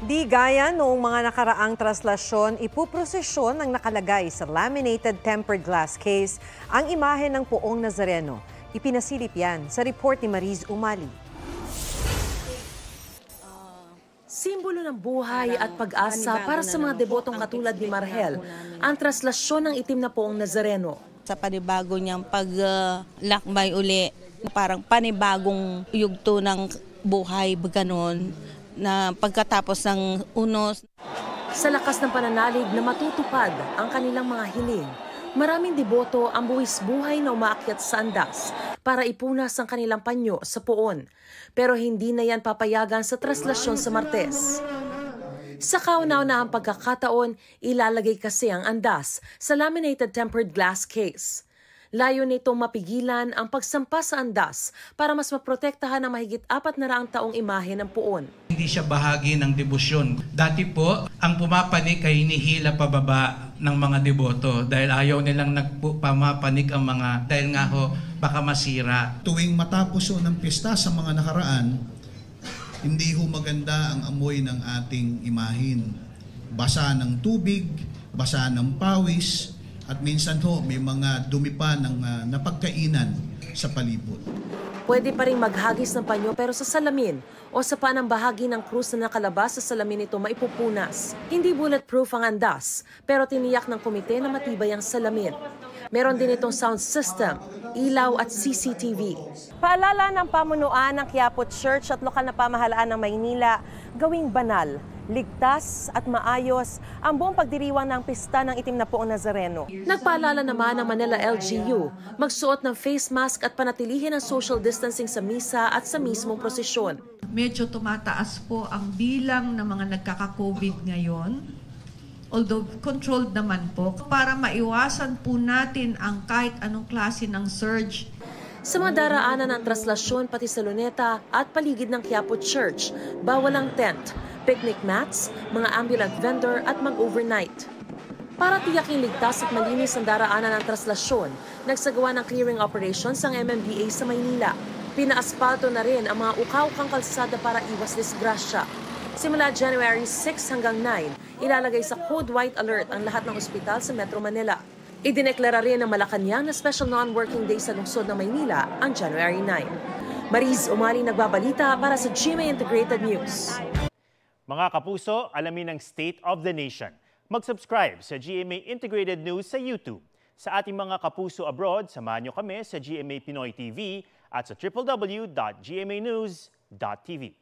Di gaya noong mga nakaraang traslasyon, ipuprosesyon ng nakalagay sa laminated tempered glass case ang imahe ng Poong Nazareno. Ipinasilip yan sa report ni Mariz Umali. Simbolo ng buhay at pag-asa para sa mga debotong katulad ni Marhel, ang traslasyon ng itim na Poong Nazareno. Sa panibago niyang paglakbay uli, parang panibagong yugto ng buhay, ganon, na pagkatapos ng unos. Sa lakas ng pananalig na matutupad ang kanilang mga hiling, maraming deboto ang buwis buhay na umaakyat sa andas para ipunas ang kanilang panyo sa poon. Pero hindi na yan papayagan sa traslasyon sa Martes. Sa kauna-unahang pagkakataon, ilalagay kasi ang andas sa laminated tempered glass case. Layo nitong mapigilan ang pagsampa sa andas para mas maprotektahan ang mahigit 400 taong imahe ng poon. Hindi siya bahagi ng debosyon. Dati po, ang pumapanik ay hinihila pababa ng mga deboto dahil ayaw nilang nagpamapanik ang mga, dahil nga ho, baka masira. Tuwing matapos ng pista sa mga nakaraan, hindi ho maganda ang amoy ng ating imahin. Basa ng tubig, basa ng pawis, at minsan ho, may mga dumi pa ng napagkainan sa palibot. Pwede pa rin maghagis ng panyo pero sa salamin o sa panang bahagi ng krus na nakalabas sa salamin ito maipupunas. Hindi bulletproof ang andas pero tiniyak ng komite na matibay ang salamin. Meron din itong sound system, ilaw at CCTV. Paalala ng pamunuan ng Quiapo Church at lokal na pamahalaan ng Maynila gawing banal, ligtas at maayos ang buong pagdiriwang ng pista ng itim na Poong Nazareno. Nagpaalala naman ng Manila LGU magsuot ng face mask at panatilihin ang social distancing sa misa at sa mismong prosesyon. Medyo tumataas po ang bilang ng mga nagkaka-COVID ngayon, although controlled naman po, para maiwasan po natin ang kahit anong klase ng surge. Sa mga daraanan ng traslasyon pati sa Luneta at paligid ng Quiapo Church, bawal ang tent, picnic mats, mga ambulant vendor at mag-overnight. Para tiyaking ligtas at malinis ang daraanan ng traslasyon, nagsagawa ng clearing operations ang MMDA sa Maynila. Pinaaspalto na rin ang mga ukaw-ukang kalsada para iwas disgrasya. Simula January 6 hanggang 9, ilalagay sa Code White Alert ang lahat ng ospital sa Metro Manila. Idineklara rin ng Malacanang na special non-working day sa lungsod ng Maynila ang January 9. Mariz Umali nagbabalita para sa GMA Integrated News. Mga kapuso, alamin ang State of the Nation. Mag-subscribe sa GMA Integrated News sa YouTube. Sa ating mga kapuso abroad, samahan niyo kami sa GMA Pinoy TV at sa www.gmanews.tv.